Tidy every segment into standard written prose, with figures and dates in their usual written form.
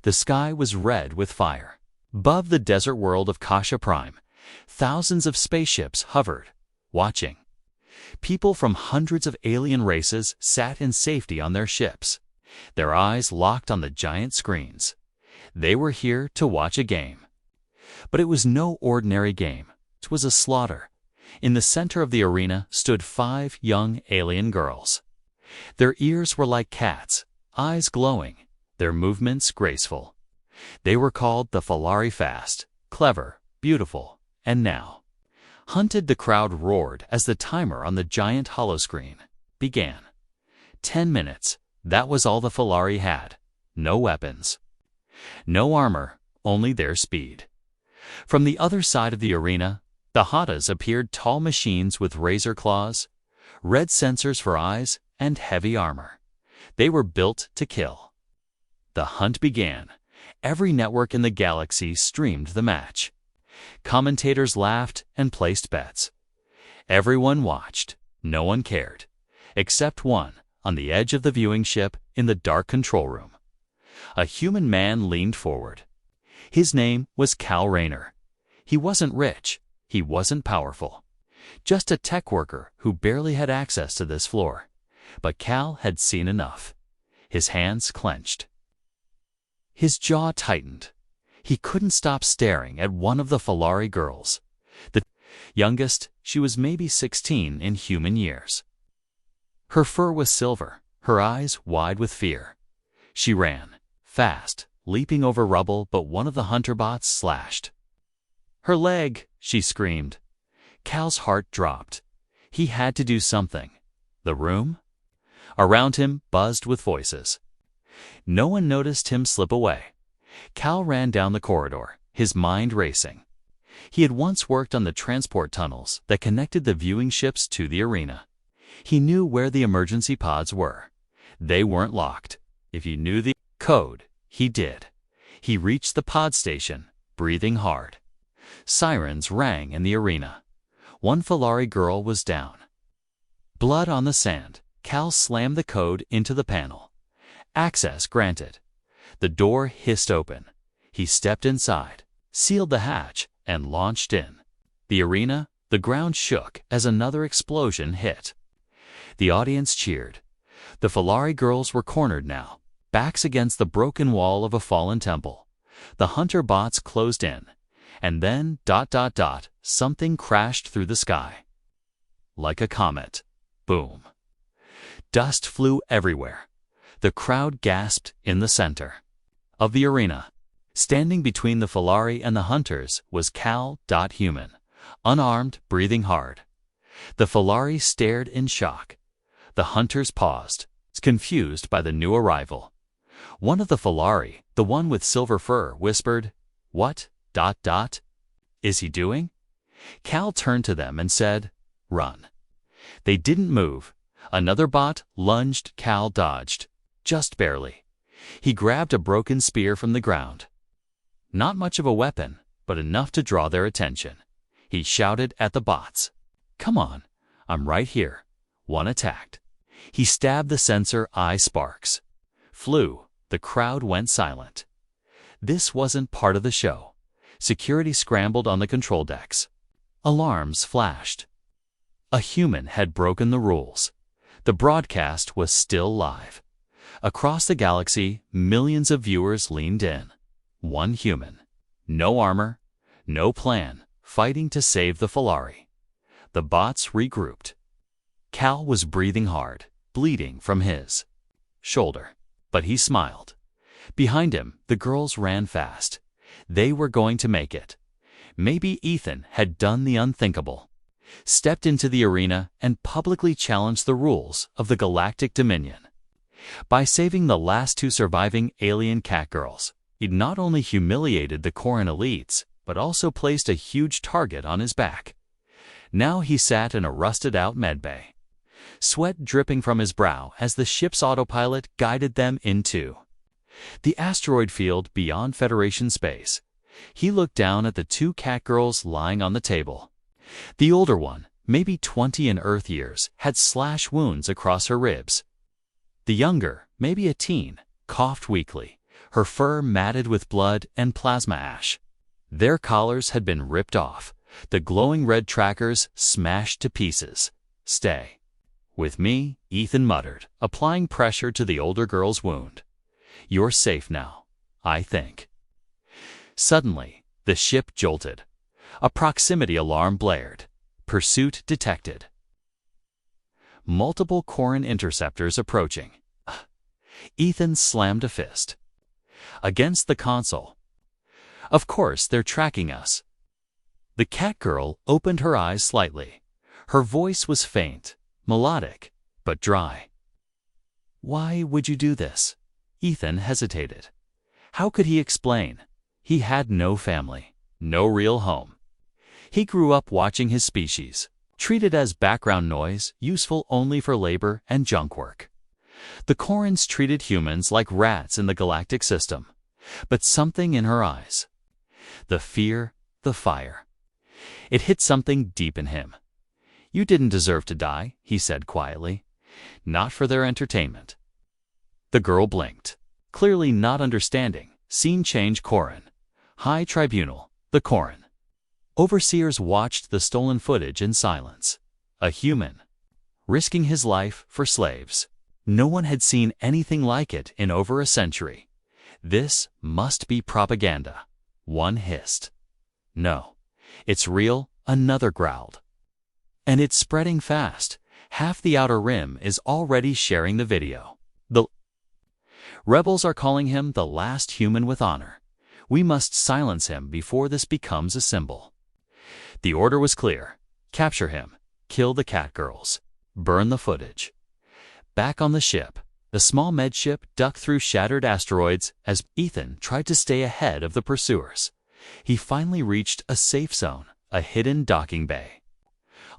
The sky was red with fire. Above the desert world of Kasha Prime, thousands of spaceships hovered, watching. People from hundreds of alien races sat in safety on their ships, their eyes locked on the giant screens. They were here to watch a game. But it was no ordinary game. It was a slaughter. In the center of the arena stood 5 young alien girls. Their ears were like cats, eyes glowing, their movements graceful. They were called the Falari, fast, clever, beautiful, and now. Hunted. The crowd roared as the timer on the giant holoscreen began. 10 minutes. That was all the Falari had. No weapons. No armor, only their speed. From the other side of the arena, the Hadas appeared, tall machines with razor claws, red sensors for eyes, and heavy armor. They were built to kill. The hunt began. Every network in the galaxy streamed the match. Commentators laughed and placed bets. Everyone watched. No one cared. Except one, on the edge of the viewing ship in the dark control room. A human man leaned forward. His name was Cal Rayner. He wasn't rich. He wasn't powerful. Just a tech worker who barely had access to this floor. But Cal had seen enough. His hands clenched. His jaw tightened. He couldn't stop staring at one of the Falari girls. The youngest, she was maybe 16 in human years. Her fur was silver, her eyes wide with fear. She ran, fast, leaping over rubble, but one of the hunter bots slashed her leg. She screamed. Cal's heart dropped. He had to do something. The room around him buzzed with voices. No one noticed him slip away. Cal ran down the corridor, his mind racing. He had once worked on the transport tunnels that connected the viewing ships to the arena. He knew where the emergency pods were. They weren't locked. If he knew the code, he did. He reached the pod station, breathing hard. Sirens rang in the arena. One Falari girl was down. Blood on the sand. Cal slammed the code into the panel. Access granted. The door hissed open. He stepped inside, sealed the hatch, and launched in. The arena, the ground shook as another explosion hit. The audience cheered. The Falari girls were cornered now, backs against the broken wall of a fallen temple. The hunter bots closed in. And then, something crashed through the sky. Like a comet. Boom. Dust flew everywhere. The crowd gasped. In the center of the arena, standing between the Falari and the hunters, was Cal. Human, unarmed, breathing hard. The Falari stared in shock. The hunters paused, confused by the new arrival. One of the Falari, the one with silver fur, whispered, "What? Is he doing?" Cal turned to them and said, "Run." They didn't move. Another bot lunged. Cal dodged, just barely. He grabbed a broken spear from the ground. Not much of a weapon, but enough to draw their attention. He shouted at the bots, "Come on, I'm right here." One attacked. He stabbed the sensor. Eye sparks flew. The crowd went silent. This wasn't part of the show. Security scrambled on the control decks. Alarms flashed. A human had broken the rules. The broadcast was still live. Across the galaxy, millions of viewers leaned in. One human. No armor, no plan, fighting to save the Falari. The bots regrouped. Cal was breathing hard, bleeding from his shoulder. But he smiled. Behind him, the girls ran fast. They were going to make it. Maybe Ethan had done the unthinkable. Stepped into the arena and publicly challenged the rules of the Galactic Dominion. By saving the last 2 surviving alien cat girls, he'd not only humiliated the Coran elites, but also placed a huge target on his back. Now he sat in a rusted-out medbay, sweat dripping from his brow as the ship's autopilot guided them into the asteroid field beyond Federation space. He looked down at the 2 cat girls lying on the table. The older one, maybe 20 in Earth years, had slash wounds across her ribs. The younger, maybe a teen, coughed weakly, her fur matted with blood and plasma ash. Their collars had been ripped off, the glowing red trackers smashed to pieces. "Stay with me," Ethan muttered, applying pressure to the older girl's wound. "You're safe now, I think." Suddenly, the ship jolted. A proximity alarm blared. Pursuit detected. Multiple Corran interceptors approaching. Ethan slammed a fist against the console. "Of course they're tracking us." The cat girl opened her eyes slightly. Her voice was faint, melodic, but dry. "Why would you do this?" Ethan hesitated. How could he explain? He had no family, no real home. He grew up watching his species, treated as background noise, useful only for labor and junk work. The Corrans treated humans like rats in the galactic system. But something in her eyes, the fear, the fire, it hit something deep in him. "You didn't deserve to die," he said quietly. "Not for their entertainment." The girl blinked, clearly not understanding. Scene change. Corran. High Tribunal, the Corran. Overseers watched the stolen footage in silence. A human, risking his life for slaves. No one had seen anything like it in over a century. "This must be propaganda," one hissed. "No, it's real," another growled. "And it's spreading fast. Half the Outer Rim is already sharing the video. The rebels are calling him the last human with honor. We must silence him before this becomes a symbol." The order was clear. Capture him, kill the cat girls, burn the footage. Back on the ship, the small med ship ducked through shattered asteroids as Ethan tried to stay ahead of the pursuers. He finally reached a safe zone, a hidden docking bay.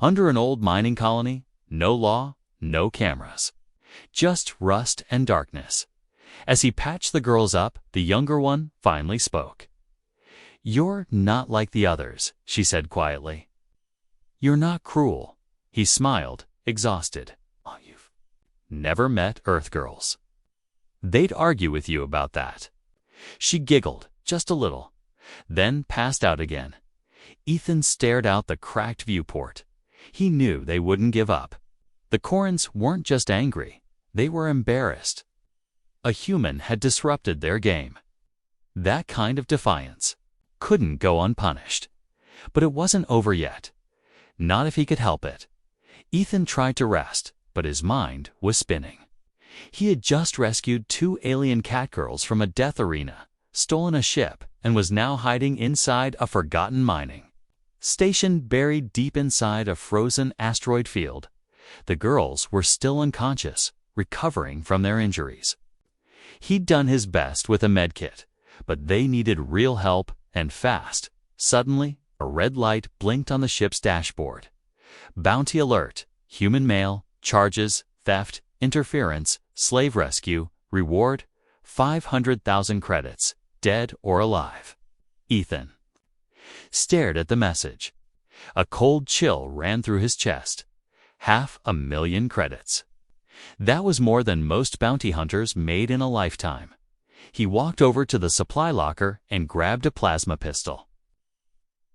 Under an old mining colony, no law, no cameras. Just rust and darkness. As he patched the girls up, the younger one finally spoke. "You're not like the others," she said quietly. "You're not cruel." He smiled, exhausted. "Oh, you've never met Earth girls. They'd argue with you about that." She giggled, just a little, then passed out again. Ethan stared out the cracked viewport. He knew they wouldn't give up. The Corrans weren't just angry, they were embarrassed. A human had disrupted their game. That kind of defiance couldn't go unpunished. But it wasn't over yet. Not if he could help it. Ethan tried to rest, but his mind was spinning. He had just rescued 2 alien catgirls from a death arena, stolen a ship, and was now hiding inside a forgotten mining station buried deep inside a frozen asteroid field. The girls were still unconscious, recovering from their injuries. He'd done his best with a medkit, but they needed real help, and fast. Suddenly, a red light blinked on the ship's dashboard. Bounty alert, human mail, charges, theft, interference, slave rescue, reward, 500,000 credits, dead or alive. Ethan stared at the message. A cold chill ran through his chest. 500,000 credits. That was more than most bounty hunters made in a lifetime. He walked over to the supply locker and grabbed a plasma pistol.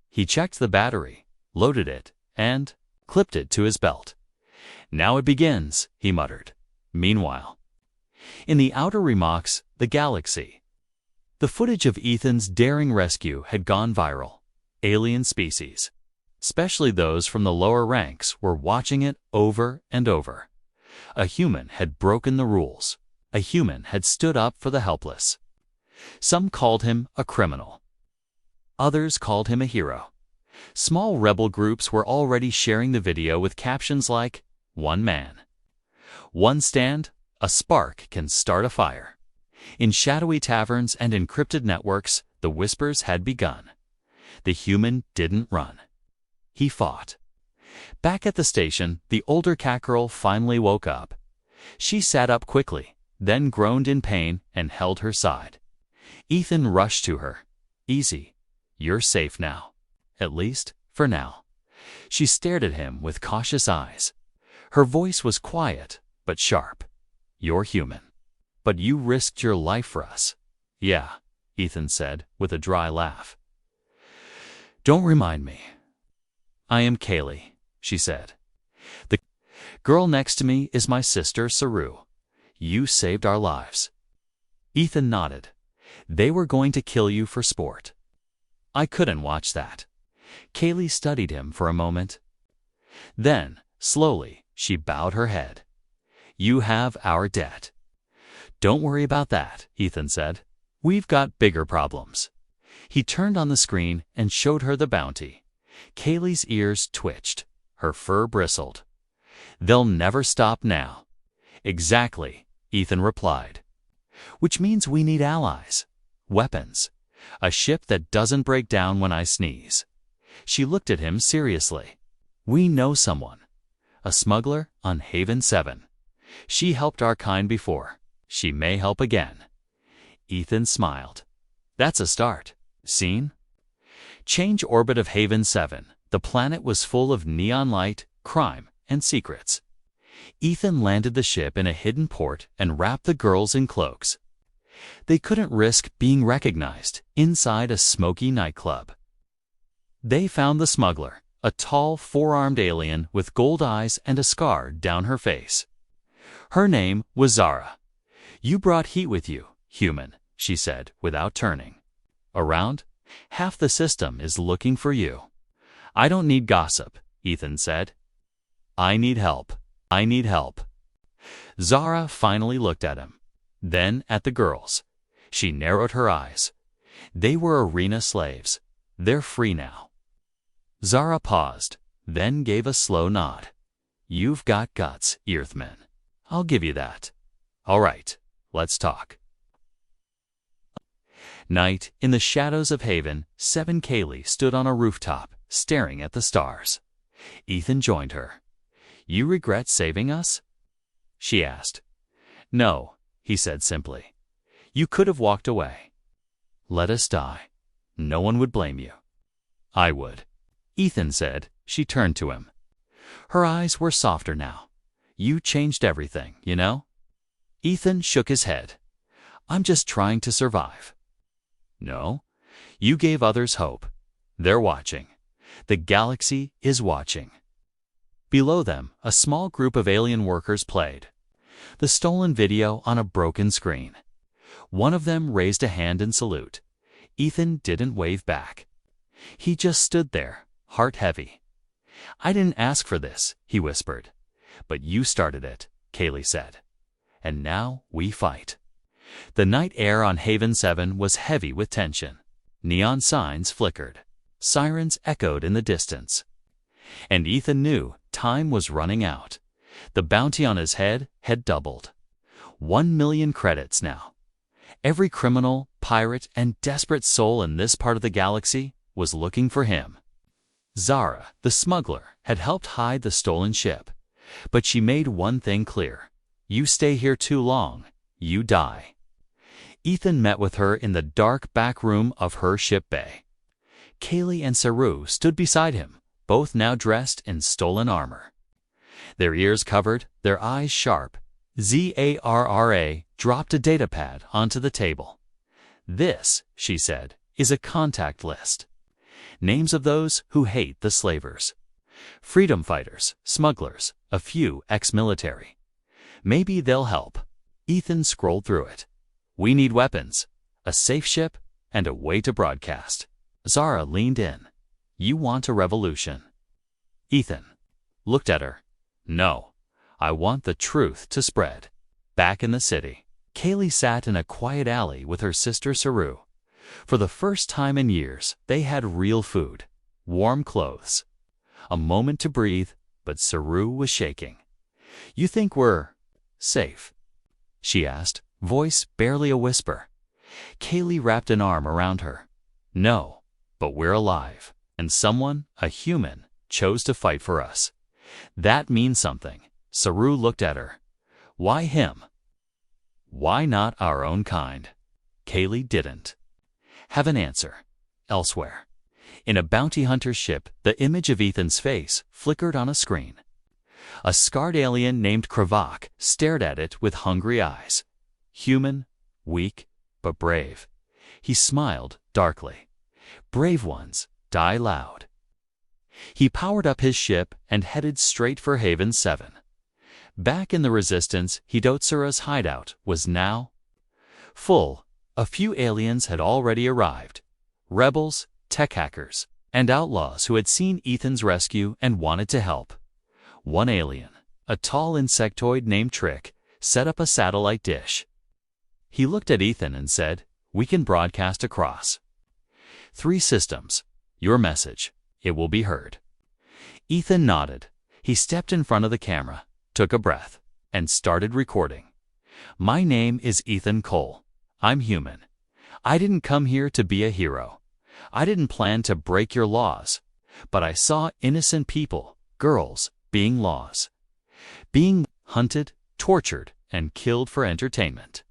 He checked the battery, loaded it, and clipped it to his belt. "Now it begins," he muttered. Meanwhile, in the outer remox, the galaxy, the footage of Ethan's daring rescue had gone viral. Alien species, especially those from the lower ranks, were watching it over and over. A human had broken the rules. A human had stood up for the helpless. Some called him a criminal. Others called him a hero. Small rebel groups were already sharing the video with captions like, "One man, one stand, a spark can start a fire." In shadowy taverns and encrypted networks, the whispers had begun. The human didn't run. He fought. Back at the station, the older catgirl finally woke up. She sat up quickly, then groaned in pain and held her side. Ethan rushed to her. "Easy. You're safe now. At least, for now." She stared at him with cautious eyes. Her voice was quiet, but sharp. "You're human. But you risked your life for us. Yeah, Ethan said with a dry laugh. Don't remind me. I am Kaylee, she said. The girl next to me is my sister Saru. You saved our lives. Ethan nodded. They were going to kill you for sport. I couldn't watch that. Kaylee studied him for a moment. Then, slowly, she bowed her head. You have our debt. Don't worry about that, Ethan said. We've got bigger problems. He turned on the screen and showed her the bounty. Kaylee's ears twitched. Her fur bristled. They'll never stop now. Exactly, Ethan replied. Which means we need allies. Weapons. A ship that doesn't break down when I sneeze. She looked at him seriously. We know someone. A smuggler on Haven 7. She helped our kind before. She may help again. Ethan smiled. That's a start. Seen? Change orbit of Haven 7. The planet was full of neon light, crime, and secrets. Ethan landed the ship in a hidden port and wrapped the girls in cloaks. They couldn't risk being recognized inside a smoky nightclub. They found the smuggler, a tall, four-armed alien with gold eyes and a scar down her face. Her name was Zara. You brought heat with you, human, she said without turning. Around, half the system is looking for you. I don't need gossip, Ethan said. I need help. I need help. Zara finally looked at him, then at the girls. She narrowed her eyes. They were arena slaves. They're free now. Zara paused, then gave a slow nod. You've got guts, Earthman. I'll give you that. All right, let's talk. Night, in the shadows of Haven, 7 Kaylee stood on a rooftop, staring at the stars. Ethan joined her. You regret saving us? She asked. No, he said simply. You could have walked away. Let us die. No one would blame you. I would. Ethan said. She turned to him. Her eyes were softer now. You changed everything, you know? Ethan shook his head. I'm just trying to survive. No, you gave others hope. They're watching. The galaxy is watching. Below them, a small group of alien workers played. The stolen video on a broken screen. One of them raised a hand in salute. Ethan didn't wave back. He just stood there, heart heavy. I didn't ask for this, he whispered. But you started it, Kaylee said. And now we fight. The night air on Haven 7 was heavy with tension. Neon signs flickered. Sirens echoed in the distance. And Ethan knew time was running out. The bounty on his head had doubled. 1 million credits now. Every criminal, pirate, and desperate soul in this part of the galaxy was looking for him. Zara, the smuggler, had helped hide the stolen ship. But she made one thing clear. You stay here too long, you die. Ethan met with her in the dark back room of her ship bay. Kaylee and Saru stood beside him, both now dressed in stolen armor. Their ears covered, their eyes sharp. Zara dropped a datapad onto the table. This, she said, is a contact list. Names of those who hate the slavers. Freedom fighters, smugglers, a few ex-military. Maybe they'll help. Ethan scrolled through it. We need weapons, a safe ship, and a way to broadcast. Zara leaned in. You want a revolution. Ethan looked at her. No, I want the truth to spread. Back in the city, Kaylee sat in a quiet alley with her sister Saru. For the first time in years, they had real food, warm clothes. A moment to breathe, but Saru was shaking. You think we're safe? She asked, voice barely a whisper. Kaylee wrapped an arm around her. No, but we're alive, and someone, a human, chose to fight for us. That means something. Saru looked at her. Why him? Why not our own kind? Kaylee didn't have an answer. Elsewhere, in a bounty hunter's ship, the image of Ethan's face flickered on a screen. A scarred alien named Kravak stared at it with hungry eyes. Human, weak, but brave. He smiled darkly. Brave ones die loud. He powered up his ship and headed straight for Haven 7. Back in the Resistance, Hidotsura's hideout was now full. A few aliens had already arrived. Rebels, tech hackers, and outlaws who had seen Ethan's rescue and wanted to help. One alien, a tall insectoid named Trick, set up a satellite dish. He looked at Ethan and said, "We can broadcast across 3 systems. Your message. It will be heard." Ethan nodded. He stepped in front of the camera, took a breath, and started recording. "My name is Ethan Cole. I'm human. I didn't come here to be a hero. I didn't plan to break your laws. But I saw innocent people, girls, being hunted, tortured, and killed for entertainment.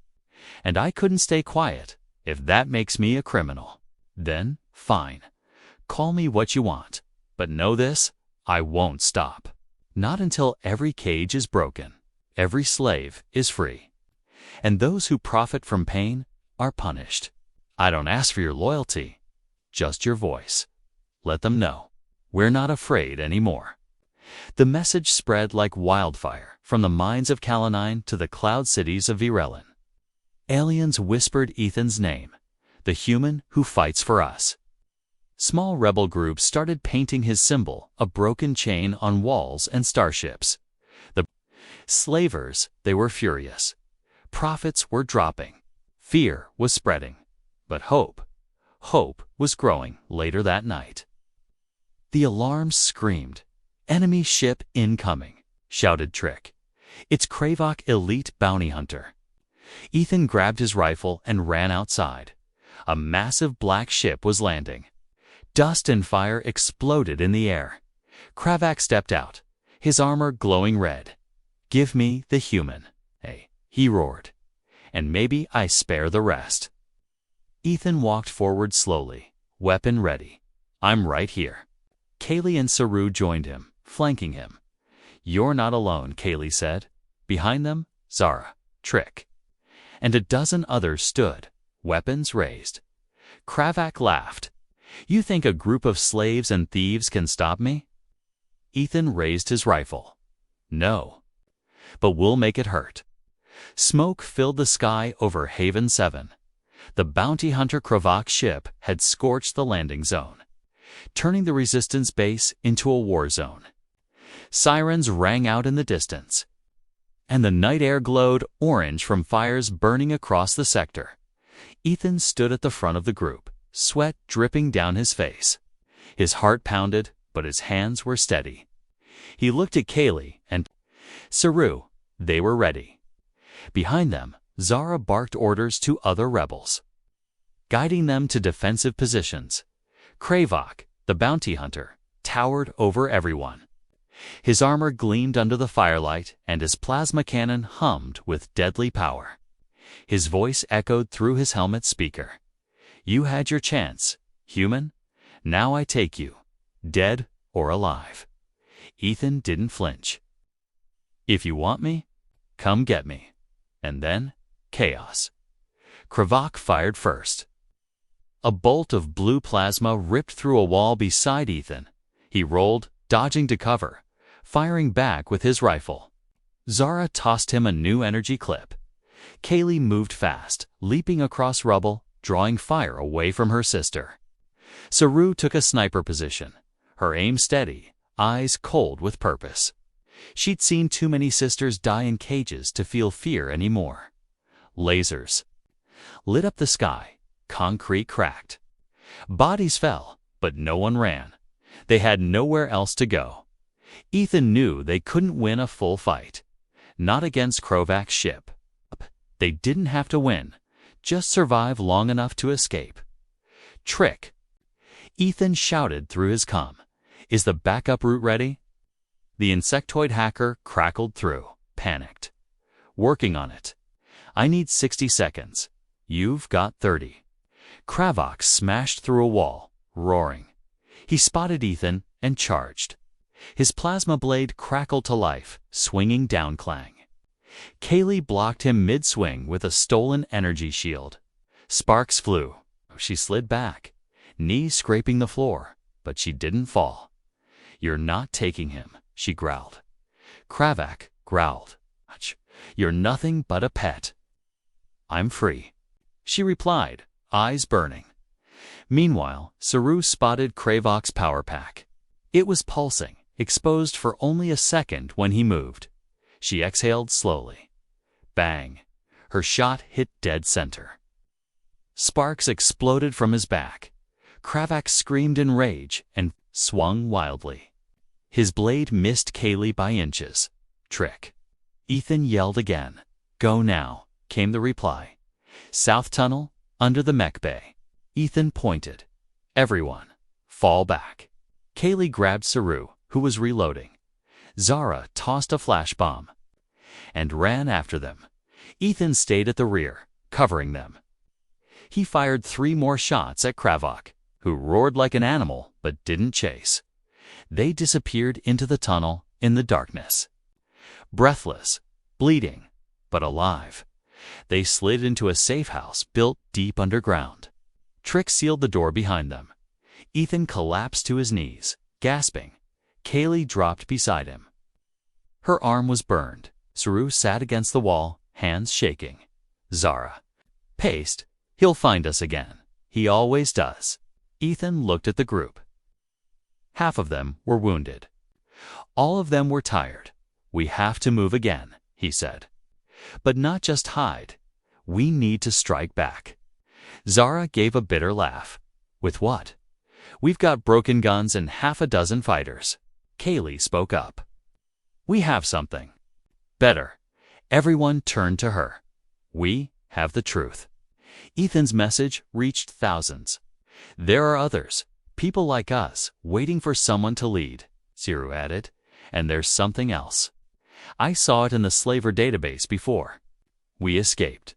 And I couldn't stay quiet. If that makes me a criminal, then fine. Call me what you want. But know this, I won't stop. Not until every cage is broken, every slave is free, and those who profit from pain are punished. I don't ask for your loyalty, just your voice. Let them know we're not afraid anymore." The message spread like wildfire from the mines of Kalanine to the cloud cities of Virelin. Aliens whispered Ethan's name, the human who fights for us. Small rebel groups started painting his symbol, a broken chain, on walls and starships. The slavers, they were furious. Profits were dropping. Fear was spreading. But hope was growing later that night. The alarms screamed. "Enemy ship incoming," shouted Trick. "It's Kravok Elite Bounty Hunter." Ethan grabbed his rifle and ran outside. A massive black ship was landing. Dust and fire exploded in the air. Kravok stepped out, his armor glowing red. "Give me the human," he roared, "and maybe I spare the rest." Ethan walked forward slowly, weapon ready. "I'm right here." Kaylee and Saru joined him, flanking him. "You're not alone," Kaylee said. Behind them, Zara, Trick, and a dozen others stood, weapons raised. Kravok laughed. "You think a group of slaves and thieves can stop me?" Ethan raised his rifle. "No. But we'll make it hurt." Smoke filled the sky over Haven 7. The bounty hunter Kravok ship had scorched the landing zone, turning the Resistance base into a war zone. Sirens rang out in the distance, and the night air glowed orange from fires burning across the sector. Ethan stood at the front of the group, sweat dripping down his face. His heart pounded, but his hands were steady. He looked at Kaylee and Saru. They were ready. Behind them, Zara barked orders to other rebels, guiding them to defensive positions. Kravok, the bounty hunter, towered over everyone. His armor gleamed under the firelight, and his plasma cannon hummed with deadly power. His voice echoed through his helmet speaker. "You had your chance, human. Now I take you, dead or alive." Ethan didn't flinch. "If you want me, come get me." And then, chaos. Kravok fired first. A bolt of blue plasma ripped through a wall beside Ethan. He rolled, dodging to cover, firing back with his rifle. Zara tossed him a new energy clip. Kaylee moved fast, leaping across rubble, drawing fire away from her sister. Saru took a sniper position, her aim steady, eyes cold with purpose. She'd seen too many sisters die in cages to feel fear anymore. Lasers lit up the sky. Concrete cracked. Bodies fell, but no one ran. They had nowhere else to go. Ethan knew they couldn't win a full fight. Not against Kravok's ship. They didn't have to win, just survive long enough to escape. "Trick!" Ethan shouted through his comm. "Is the backup route ready?" The insectoid hacker crackled through, panicked. "Working on it. I need 60 seconds. You've got 30. Kravok smashed through a wall, roaring. He spotted Ethan and charged. His plasma blade crackled to life, swinging down clang. Kaylee blocked him mid-swing with a stolen energy shield. Sparks flew. She slid back, knees scraping the floor, but she didn't fall. "You're not taking him," she growled. Kravak growled. "You're nothing but a pet." "I'm free," she replied, eyes burning. Meanwhile, Saru spotted Kravak's power pack. It was pulsing, exposed for only a second when he moved. She exhaled slowly. Bang! Her shot hit dead center. Sparks exploded from his back. Kravak screamed in rage and swung wildly. His blade missed Kaylee by inches. "Trick." Ethan yelled again. "Go now," came the reply. "South tunnel, under the mech bay." Ethan pointed. "Everyone, fall back." Kaylee grabbed Saru, who was reloading. Zara tossed a flash bomb and ran after them. Ethan stayed at the rear, covering them. He fired 3 more shots at Kravak, who roared like an animal but didn't chase. They disappeared into the tunnel in the darkness. Breathless, bleeding, but alive, they slid into a safe house built deep underground. Trick sealed the door behind them. Ethan collapsed to his knees, gasping. Kaylee dropped beside him. Her arm was burned. Saru sat against the wall, hands shaking. Zara. "Paste, he'll find us again. He always does." Ethan looked at the group. Half of them were wounded. All of them were tired. "We have to move again," he said. "But not just hide. We need to strike back." Zara gave a bitter laugh. "With what? We've got broken guns and half a dozen fighters." Kaylee spoke up. "We have something better." Everyone turned to her. "We have the truth." Ethan's message reached thousands. "There are others, people like us, waiting for someone to lead," Saru added. "And there's something else. I saw it in the slaver database before. We escaped."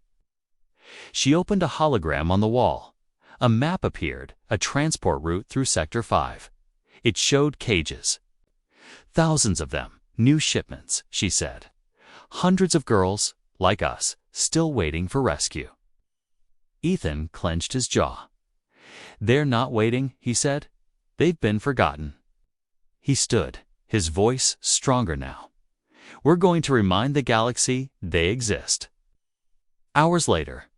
She opened a hologram on the wall. A map appeared, a transport route through Sector 5. It showed cages. "Thousands of them, new shipments," she said. "Hundreds of girls, like us, still waiting for rescue." Ethan clenched his jaw. "They're not waiting," he said. "They've been forgotten." He stood, his voice stronger now. "We're going to remind the galaxy they exist." Hours later,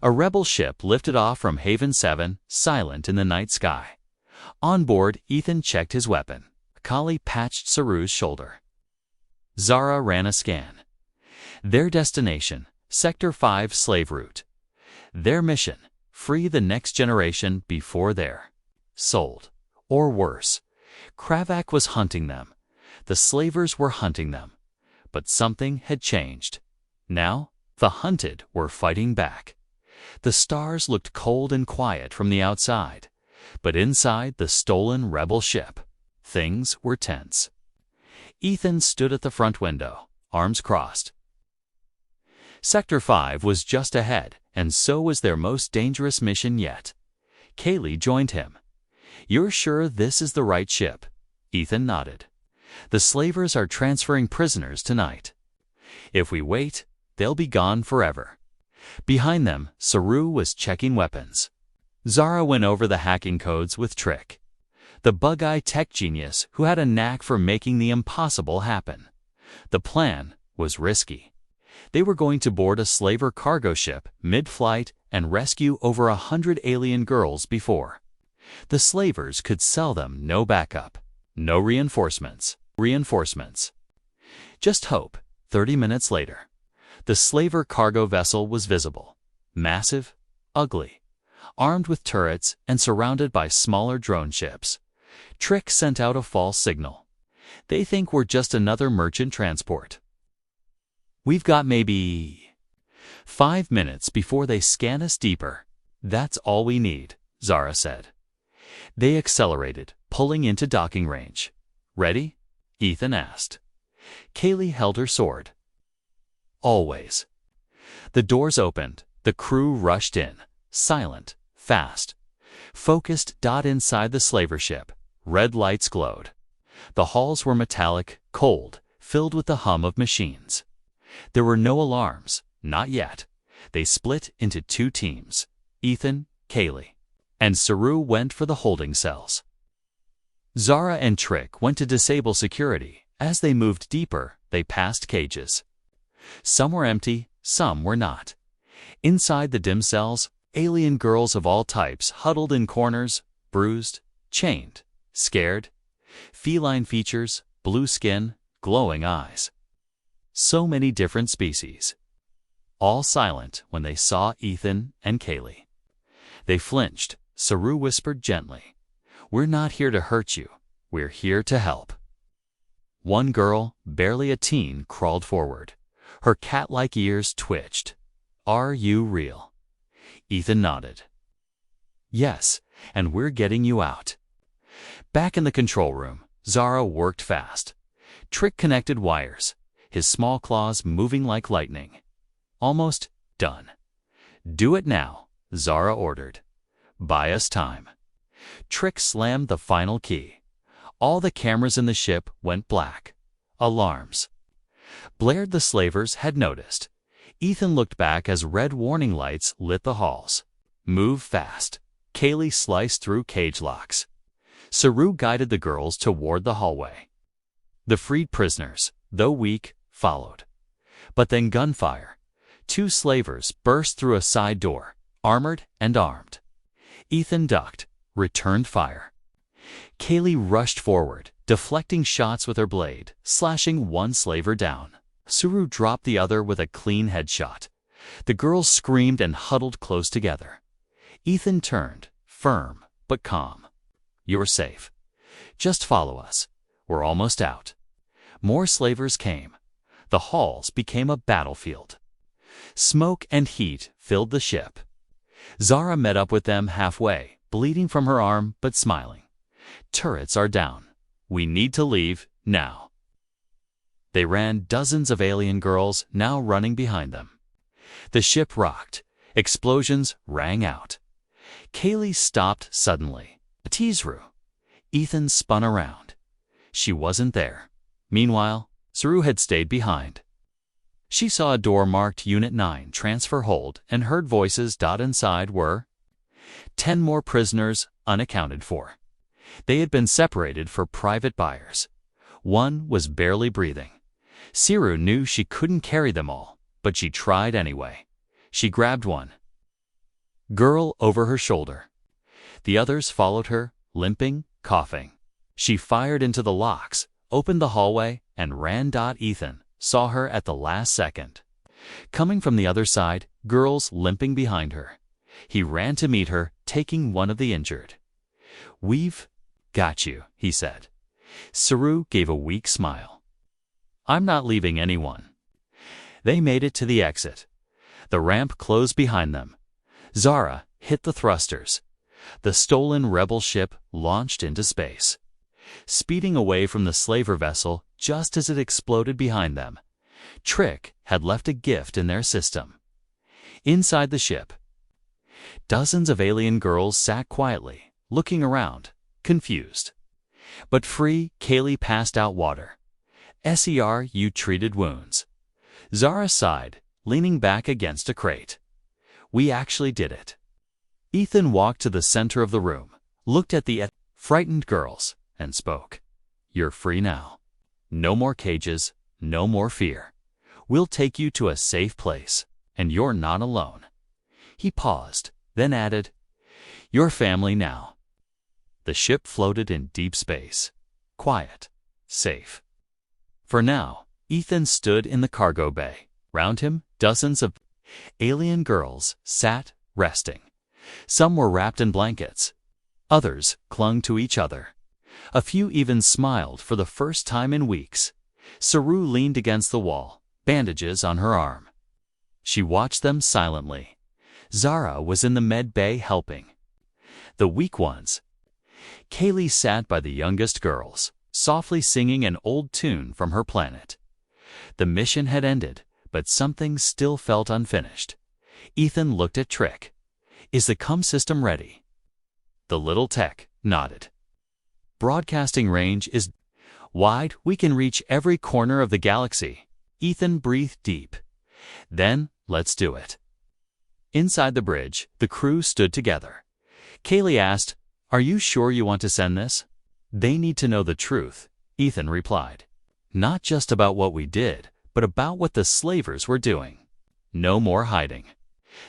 a rebel ship lifted off from Haven 7, silent in the night sky. On board, Ethan checked his weapon. Kali patched Saru's shoulder. Zara ran a scan. Their destination, Sector 5 slave route. Their mission, free the next generation before they're sold. Or worse, Kravak was hunting them. The slavers were hunting them. But something had changed. Now, the hunted were fighting back. The stars looked cold and quiet from the outside, but inside the stolen rebel ship, things were tense. Ethan stood at the front window, arms crossed. Sector 5 was just ahead, and so was their most dangerous mission yet. Kaylee joined him. "You're sure this is the right ship?" Ethan nodded. "The slavers are transferring prisoners tonight. If we wait, they'll be gone forever." Behind them, Saru was checking weapons. Zara went over the hacking codes with Trick, the bug-eye tech genius who had a knack for making the impossible happen. The plan was risky. They were going to board a slaver cargo ship mid-flight and rescue over 100 alien girls before. The slavers could sell them no backup, no reinforcements. Just hope. 30 minutes later, the slaver cargo vessel was visible. Massive, ugly, armed with turrets and surrounded by smaller drone ships. Trick sent out a false signal. "They think we're just another merchant transport. We've got maybe 5 minutes before they scan us deeper. That's all we need," Zara said. They accelerated, pulling into docking range. "Ready?" Ethan asked. Kaylee held her sword. "Always." The doors opened. The crew rushed in, silent, fast. Focused inside the slaver ship. Red lights glowed. The halls were metallic, cold, filled with the hum of machines. There were no alarms, not yet. They split into 2 teams. Ethan, Kaylee, and Saru went for the holding cells. Zara and Trick went to disable security. As they moved deeper, they passed cages. Some were empty, some were not. Inside the dim cells, alien girls of all types huddled in corners, bruised, chained, scared, feline features, blue skin, glowing eyes. So many different species. All silent when they saw Ethan and Kaylee. They flinched. Saru whispered gently, "We're not here to hurt you. We're here to help." One girl, barely a teen, crawled forward. Her cat-like ears twitched. "Are you real?" Ethan nodded. "Yes, and we're getting you out." Back in the control room, Zara worked fast. Trick connected wires, his small claws moving like lightning. Almost done. "Do it now," Zara ordered. "Buy us time." Trick slammed the final key. All the cameras in the ship went black. Alarms blared. The slavers had noticed. Ethan looked back as red warning lights lit the halls. "Move fast." Kaylee sliced through cage locks. Saru guided the girls toward the hallway. The freed prisoners, though weak, followed. But then gunfire. 2 slavers burst through a side door, armored and armed. Ethan ducked, returned fire. Kaylee rushed forward, deflecting shots with her blade, slashing one slaver down. Saru dropped the other with a clean headshot. The girls screamed and huddled close together. Ethan turned, firm but calm. "You're safe. Just follow us. We're almost out." More slavers came. The halls became a battlefield. Smoke and heat filled the ship. Zara met up with them halfway, bleeding from her arm but smiling. "Turrets are down. We need to leave now." They ran. Dozens of alien girls now running behind them. The ship rocked. Explosions rang out. Kaylee stopped suddenly. "Tizru." Ethan spun around. She wasn't there. Meanwhile, Saru had stayed behind. She saw a door marked Unit 9 transfer hold and heard voices. Inside were 10 more prisoners unaccounted for. They had been separated for private buyers. One was barely breathing. Saru knew she couldn't carry them all, but she tried anyway. She grabbed one girl over her shoulder. The others followed her, limping, coughing. She fired into the locks, opened the hallway, and ran. Ethan saw her at the last second. Coming from the other side, girls limping behind her. He ran to meet her, taking one of the injured. "We've got you," he said. Saru gave a weak smile. "I'm not leaving anyone." They made it to the exit. The ramp closed behind them. Zara hit the thrusters. The stolen rebel ship launched into space. Speeding away from the slaver vessel just as it exploded behind them. Trick had left a gift in their system. Inside the ship, dozens of alien girls sat quietly, looking around, confused. But free. Kaylee passed out water. "SERU treated wounds." Zara sighed, leaning back against a crate. "We actually did it." Ethan walked to the center of the room, looked at the frightened girls, and spoke. "You're free now. No more cages, no more fear. We'll take you to a safe place, and you're not alone." He paused, then added, "Your family now." The ship floated in deep space, quiet, safe. For now, Ethan stood in the cargo bay. Round him, dozens of alien girls sat, resting. Some were wrapped in blankets. Others clung to each other. A few even smiled for the first time in weeks. Saru leaned against the wall, bandages on her arm. She watched them silently. Zara was in the med bay helping. The weak ones. Kaylee sat by the youngest girls, softly singing an old tune from her planet. The mission had ended, but something still felt unfinished. Ethan looked at Trick. "Is the comm system ready?" The little tech nodded. "Broadcasting range is wide. We can reach every corner of the galaxy." Ethan breathed deep. "Then, let's do it." Inside the bridge, the crew stood together. Kaylee asked, "Are you sure you want to send this?" "They need to know the truth," Ethan replied. "Not just about what we did, but about what the slavers were doing. No more hiding.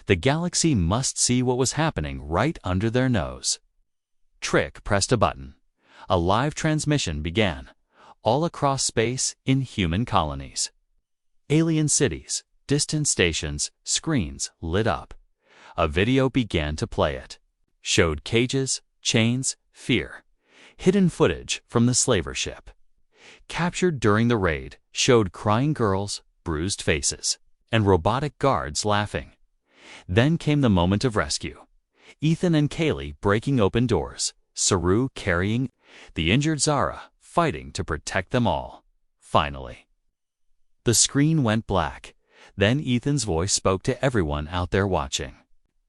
The galaxy must see what was happening right under their nose." Trick pressed a button. A live transmission began, all across space in human colonies. Alien cities, distant stations, screens lit up. A video began to play it. Showed cages, chains, fear. Hidden footage from the slaver ship. Captured during the raid showed crying girls, bruised faces, and robotic guards laughing. Then came the moment of rescue. Ethan and Kaylee breaking open doors, Saru carrying the injured Zara, fighting to protect them all. Finally. The screen went black. Then Ethan's voice spoke to everyone out there watching.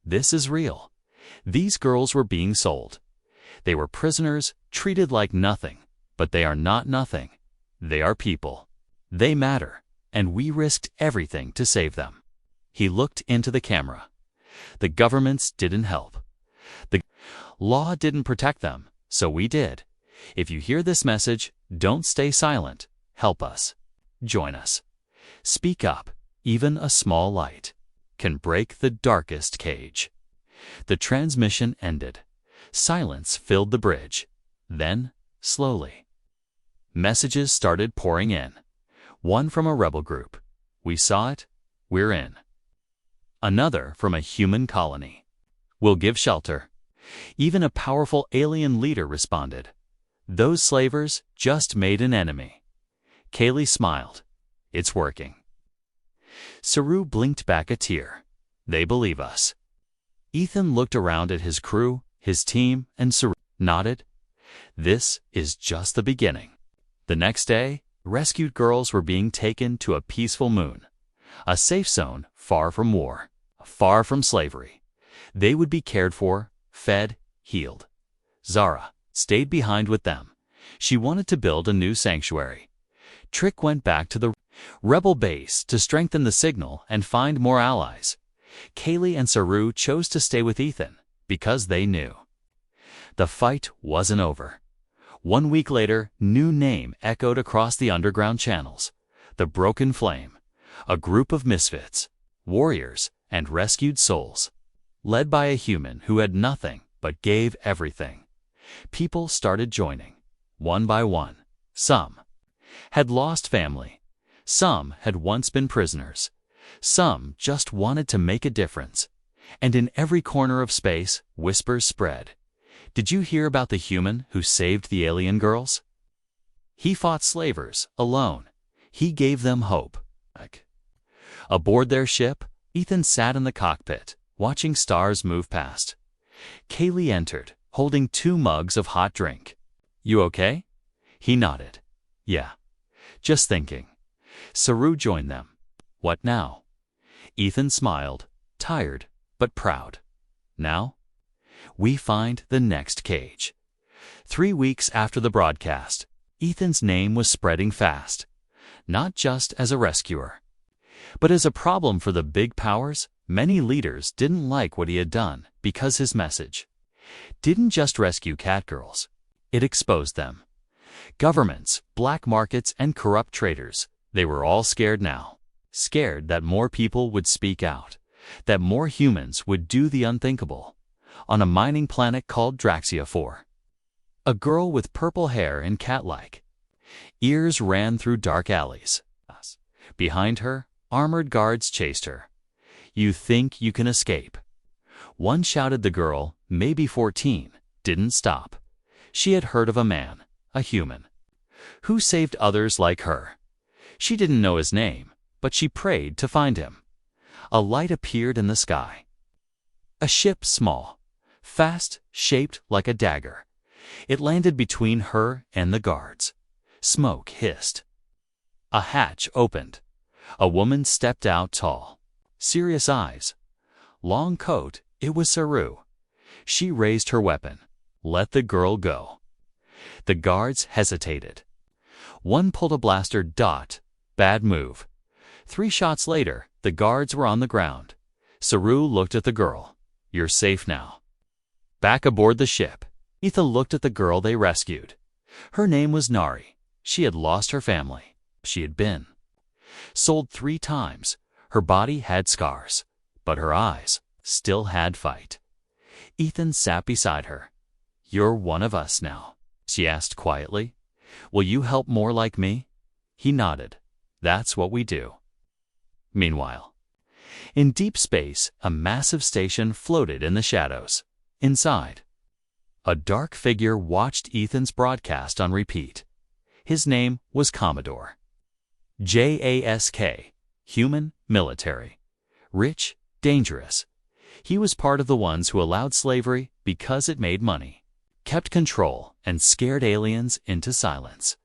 "This is real. These girls were being sold. They were prisoners, treated like nothing, but they are not nothing. They are people. They matter, and we risked everything to save them." He looked into the camera. The governments didn't help. The law didn't protect them, so we did. If you hear this message, don't stay silent. Help us. Join us. Speak up. Even a small light can break the darkest cage. The transmission ended. Silence filled the bridge. Then, slowly, messages started pouring in. One from a rebel group. "We saw it. We're in." Another from a human colony. "We'll give shelter." Even a powerful alien leader responded. "Those slavers just made an enemy." Kaylee smiled. "It's working." Saru blinked back a tear. "They believe us." Ethan looked around at his crew, his team, and Saru nodded. "This is just the beginning." The next day, rescued girls were being taken to a peaceful moon. A safe zone far from war, far from slavery. They would be cared for, fed, healed. Zara stayed behind with them. She wanted to build a new sanctuary. Trick went back to the rebel base to strengthen the signal and find more allies. Kaylee and Saru chose to stay with Ethan because they knew the fight wasn't over. 1 week later, new name echoed across the underground channels. The Broken Flame, a group of misfits, warriors, and rescued souls, led by a human who had nothing but gave everything. People started joining, one by one. Some had lost family. Some had once been prisoners. Some just wanted to make a difference. And in every corner of space, whispers spread. "Did you hear about the human who saved the alien girls? He fought slavers alone. He gave them hope." Aboard their ship, Ethan sat in the cockpit, watching stars move past. Kaylee entered, holding 2 mugs of hot drink. "You okay?" He nodded. "Yeah. Just thinking." Saru joined them. "What now?" Ethan smiled, tired but proud. "Now, we find the next cage." 3 weeks after the broadcast, Ethan's name was spreading fast, not just as a rescuer, but as a problem for the big powers. Many leaders didn't like what he had done because his message didn't just rescue catgirls. It exposed them. Governments, black markets, and corrupt traders, they were all scared now. Scared that more people would speak out, that more humans would do the unthinkable. On a mining planet called Draxia 4, a girl with purple hair and cat-like ears ran through dark alleys. Behind her, armored guards chased her. "You think you can escape?" One shouted. The girl, maybe 14, didn't stop. She had heard of a man, a human, who saved others like her. She didn't know his name, but she prayed to find him. A light appeared in the sky. A ship small, fast, shaped like a dagger. It landed between her and the guards. Smoke hissed. A hatch opened. A woman stepped out, tall, serious eyes, long coat. It was Saru. She raised her weapon. "Let the girl go." The guards hesitated. One pulled a blaster. Bad move. 3 shots later, the guards were on the ground. Saru looked at the girl. You're safe now. Back aboard the ship, Ethan looked at the girl they rescued. Her name was Nari. She had lost her family. She had been sold 3 times. Her body had scars, but her eyes still had fight. Ethan sat beside her. You're one of us now, she asked quietly. Will you help more like me? He nodded. That's what we do. Meanwhile, in deep space, a massive station floated in the shadows. Inside, a dark figure watched Ethan's broadcast on repeat. His name was Commodore. JASK, human, military. Rich, dangerous. He was part of the ones who allowed slavery because it made money, kept control, and scared aliens into silence.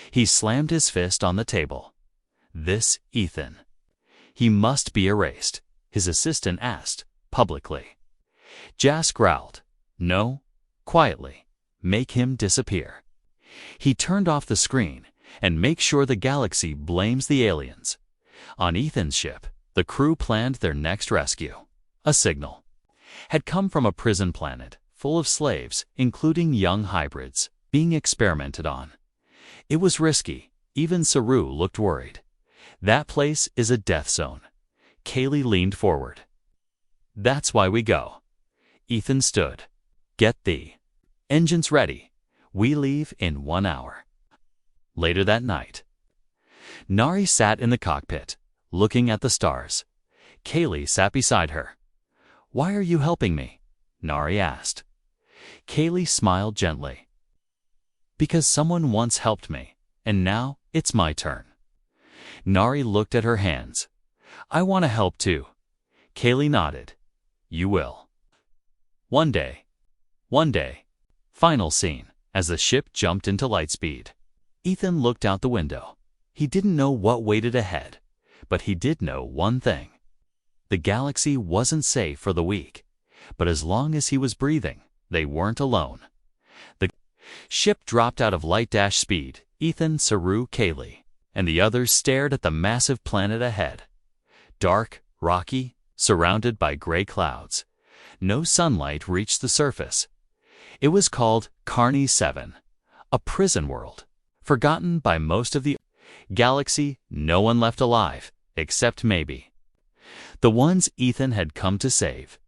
He slammed his fist on the table. This Ethan. He must be erased, his assistant asked, publicly. Jas growled. No, quietly. Make him disappear. He turned off the screen and make sure the galaxy blames the aliens. On Ethan's ship, the crew planned their next rescue. A signal had come from a prison planet full of slaves, including young hybrids, being experimented on. It was risky. Even Saru looked worried. That place is a death zone. Kaylee leaned forward. That's why we go. Ethan stood. Get the engines ready. We leave in 1 hour. Later that night, Nari sat in the cockpit, looking at the stars. Kaylee sat beside her. Why are you helping me? Nari asked. Kaylee smiled gently. Because someone once helped me, and now it's my turn. Nari looked at her hands. I want to help too. Kaylee nodded. You will. One day. Final scene, as the ship jumped into lightspeed. Ethan looked out the window. He didn't know what waited ahead, but he did know one thing. The galaxy wasn't safe for the weak, but as long as he was breathing, they weren't alone. The ship dropped out of light speed. Ethan, Saru, Kaylee, and the others stared at the massive planet ahead. Dark, rocky, surrounded by gray clouds. No sunlight reached the surface. It was called Carney 7, a prison world, forgotten by most of the galaxy. No one left alive, except maybe the ones Ethan had come to save.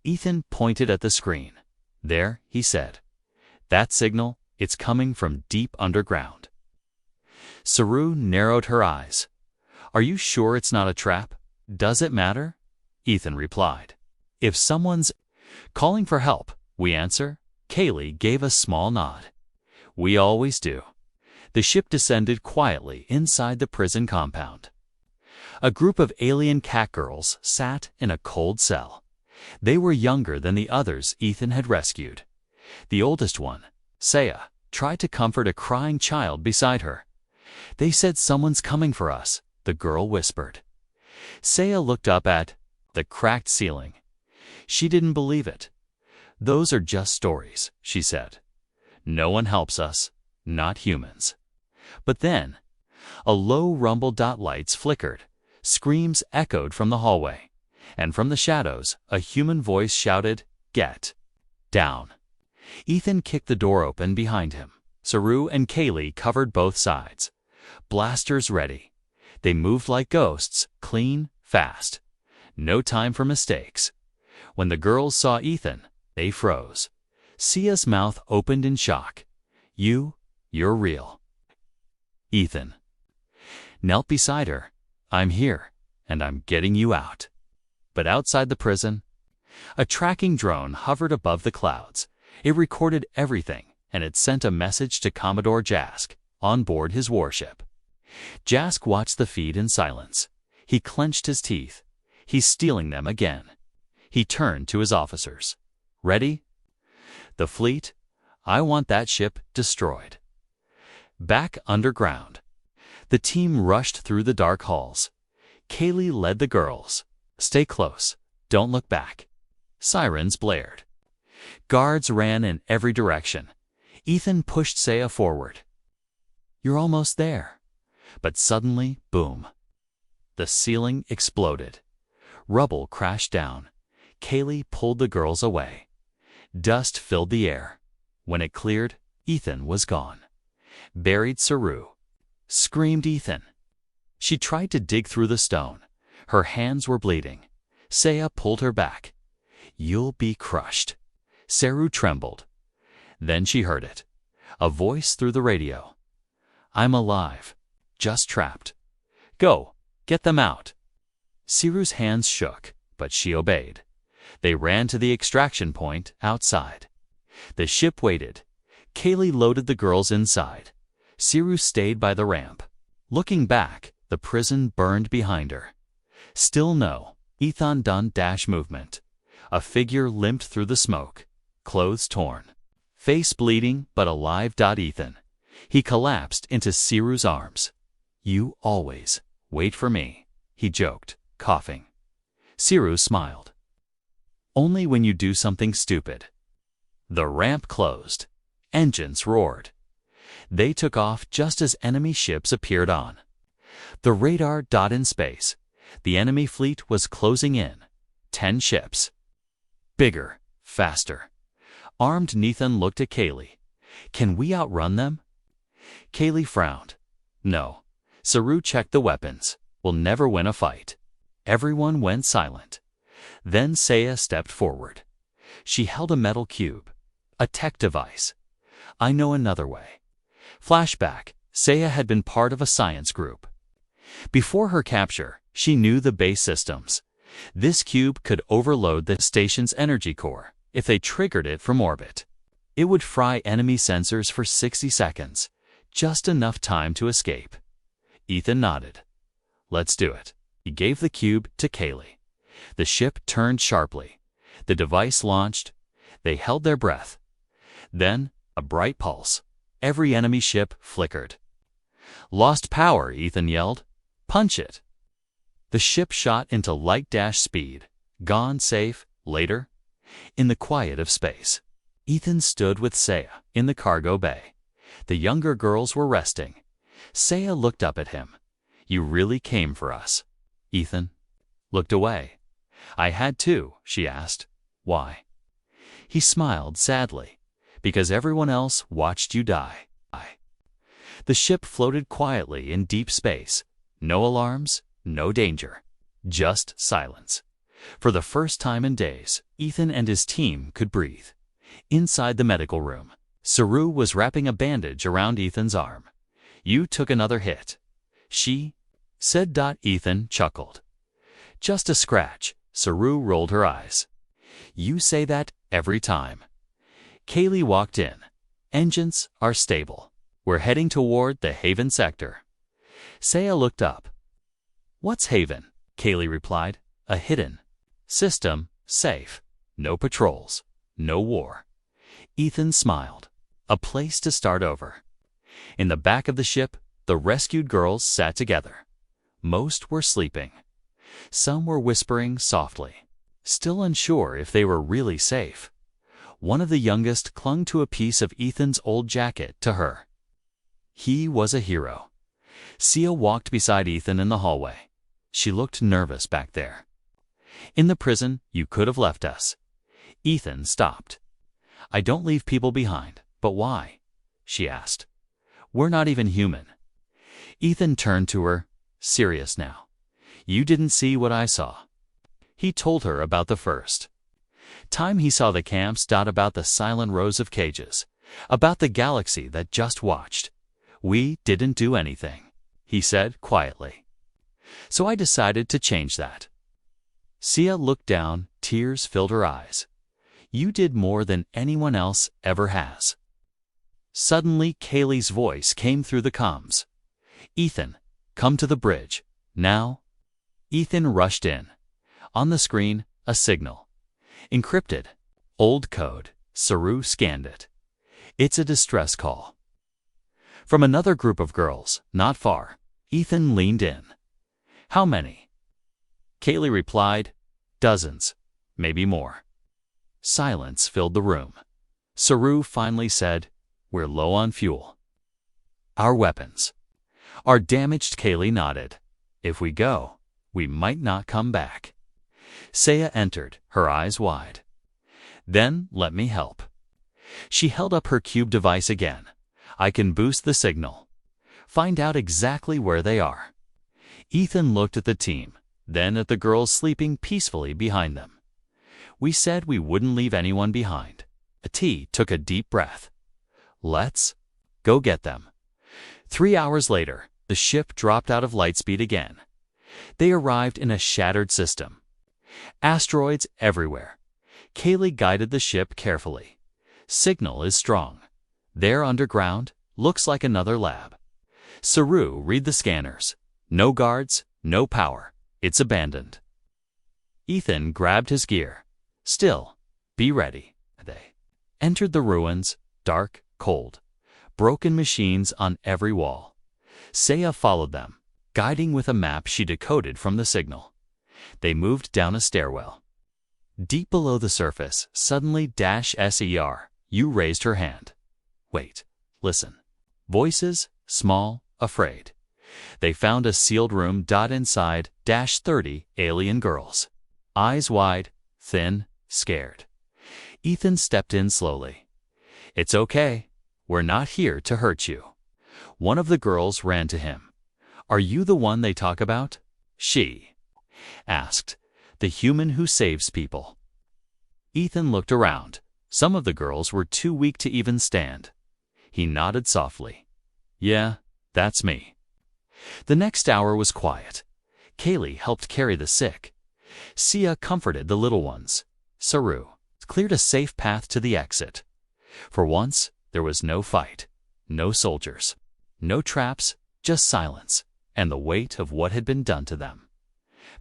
Ethan pointed at the screen. There, he said. That signal, it's coming from deep underground. Saru narrowed her eyes. Are you sure it's not a trap? Does it matter? Ethan replied. If someone's calling for help, we answer. Kaylee gave a small nod. We always do. The ship descended quietly inside the prison compound. A group of alien cat girls sat in a cold cell. They were younger than the others Ethan had rescued. The oldest one, Saya, tried to comfort a crying child beside her. They said someone's coming for us, the girl whispered. Saya looked up at the cracked ceiling. She didn't believe it. Those are just stories, she said. No one helps us, not humans. But then, a low rumble. Lights flickered. Screams echoed from the hallway. And from the shadows, a human voice shouted, Get down. Ethan kicked the door open behind him. Saru and Kaylee covered both sides. Blasters ready. They moved like ghosts, clean, fast. No time for mistakes. When the girls saw Ethan, they froze. Sia's mouth opened in shock. You're real. Ethan knelt beside her. I'm here, and I'm getting you out. But outside the prison, a tracking drone hovered above the clouds. It recorded everything, and it sent a message to Commodore Jask on board his warship. Jask watched the feed in silence. He clenched his teeth. He's stealing them again. He turned to his officers. Ready? The fleet? I want that ship destroyed. Back underground. The team rushed through the dark halls. Kaylee led the girls. Stay close. Don't look back. Sirens blared. Guards ran in every direction. Ethan pushed Saya forward. You're almost there. But suddenly, boom. The ceiling exploded. Rubble crashed down. Kaylee pulled the girls away. Dust filled the air. When it cleared, Ethan was gone. "Buried Saru," screamed Ethan. She tried to dig through the stone. Her hands were bleeding. Saya pulled her back. "You'll be crushed." Saru trembled. Then she heard it. A voice through the radio. "I'm alive. Just trapped. Go, get them out." Saru's hands shook, but she obeyed. They ran to the extraction point outside. The ship waited. Kaylee loaded the girls inside. Saru stayed by the ramp. Looking back, the prison burned behind her. Still no Ethan done dash movement. A figure limped through the smoke, clothes torn, face bleeding but alive. Ethan. He collapsed into Saru's arms. "You always wait for me," he joked, coughing. Saru smiled. "Only when you do something stupid." The ramp closed. Engines roared. They took off just as enemy ships appeared on. The radar dot in space. The enemy fleet was closing in. 10 ships. Bigger, faster. Armed, Ethan looked at Kaylee. "Can we outrun them?" Kaylee frowned. "No." Saru checked the weapons. "We'll never win a fight." Everyone went silent. Then Saya stepped forward. She held a metal cube. A tech device. "I know another way." Flashback. Saya had been part of a science group. Before her capture, she knew the base systems. This cube could overload the station's energy core if they triggered it from orbit. It would fry enemy sensors for 60 seconds, just enough time to escape. Ethan nodded. "Let's do it." He gave the cube to Kaylee. The ship turned sharply. The device launched. They held their breath. Then, a bright pulse. Every enemy ship flickered. "Lost power," Ethan yelled. "Punch it." The ship shot into light dash speed. Gone safe, later. In the quiet of space, Ethan stood with Saya in the cargo bay. The younger girls were resting. Saya looked up at him. "You really came for us." Ethan looked away. "I had to," she asked. "Why?" He smiled sadly. "Because everyone else watched you die." The ship floated quietly in deep space. No alarms, no danger. Just silence. For the first time in days, Ethan and his team could breathe. Inside the medical room, Saru was wrapping a bandage around Ethan's arm. "You took another hit." "She said." Ethan chuckled. "Just a scratch." Saru rolled her eyes. "You say that every time." Kaylee walked in. "Engines are stable. We're heading toward the Haven sector." Saya looked up. "What's Haven?" Kaylee replied. "A hidden system, safe. No patrols. No war." Ethan smiled. A place to start over. In the back of the ship, the rescued girls sat together. Most were sleeping. Some were whispering softly, still unsure if they were really safe. One of the youngest clung to a piece of Ethan's old jacket to her. He was a hero. Sia walked beside Ethan in the hallway. She looked nervous back there. "In the prison, you could have left us." Ethan stopped. "I don't leave people behind, but why?" she asked. "We're not even human." Ethan turned to her, serious now. "You didn't see what I saw." He told her about the first time he saw the camps. About the silent rows of cages. About the galaxy that just watched. "We didn't do anything," he said quietly. "So I decided to change that." Sia looked down, tears filled her eyes. "You did more than anyone else ever has." Suddenly, Kaylee's voice came through the comms. "Ethan, come to the bridge, now." Ethan rushed in. On the screen, a signal. Encrypted. Old code. Saru scanned it. "It's a distress call." From another group of girls, not far. Ethan leaned in. "How many?" Kaylee replied, "Dozens, maybe more." Silence filled the room. Saru finally said, "We're low on fuel." "Our weapons are damaged." Kaylee nodded. "If we go, we might not come back." Saya entered, her eyes wide. Then let me help. She held up her cube device again. I can boost the signal. Find out exactly where they are. Ethan looked at the team, then at the girls sleeping peacefully behind them. We said we wouldn't leave anyone behind. T took a deep breath. Let's go get them. 3 hours later, the ship dropped out of lightspeed again. They arrived in a shattered system. Asteroids everywhere. Kaylee guided the ship carefully. Signal is strong. There underground, looks like another lab. Saru, read the scanners. No guards, no power. It's abandoned. Ethan grabbed his gear. Still, be ready. They entered the ruins, dark, cold. Broken machines on every wall. Saya followed them, guiding with a map she decoded from the signal. They moved down a stairwell. Deep below the surface, suddenly -SER, you raised her hand. Wait, listen. Voices, small, afraid. They found a sealed room. Inside, -30 alien girls. Eyes wide, thin, scared. Ethan stepped in slowly. It's okay. We're not here to hurt you. One of the girls ran to him. Are you the one they talk about? She asked. The human who saves people. Ethan looked around. Some of the girls were too weak to even stand. He nodded softly. Yeah, that's me. The next hour was quiet. Kaylee helped carry the sick. Sia comforted the little ones. Saru cleared a safe path to the exit. For once, there was no fight, no soldiers, no traps, just silence, and the weight of what had been done to them.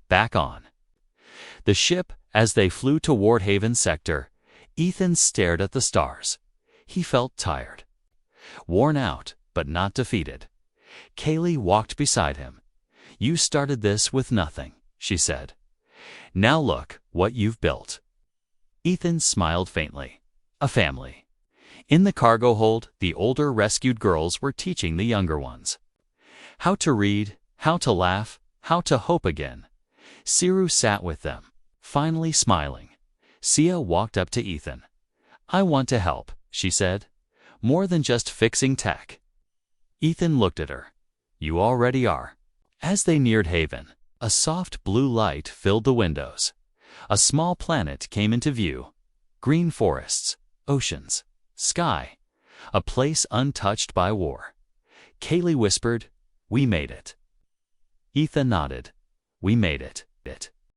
Back on the ship, as they flew toward Haven Sector, Ethan stared at the stars. He felt tired. Worn out, but not defeated. Kaylee walked beside him. You started this with nothing, she said. Now look what you've built. Ethan smiled faintly. A family. In the cargo hold, the older rescued girls were teaching the younger ones how to read, how to laugh, how to hope again. Saru sat with them, finally smiling. Sia walked up to Ethan. I want to help, she said. More than just fixing tech. Ethan looked at her. You already are. As they neared Haven, a soft blue light filled the windows. A small planet came into view. Green forests, oceans, sky. A place untouched by war. Kaylee whispered, we made it. Ethan nodded. We made it.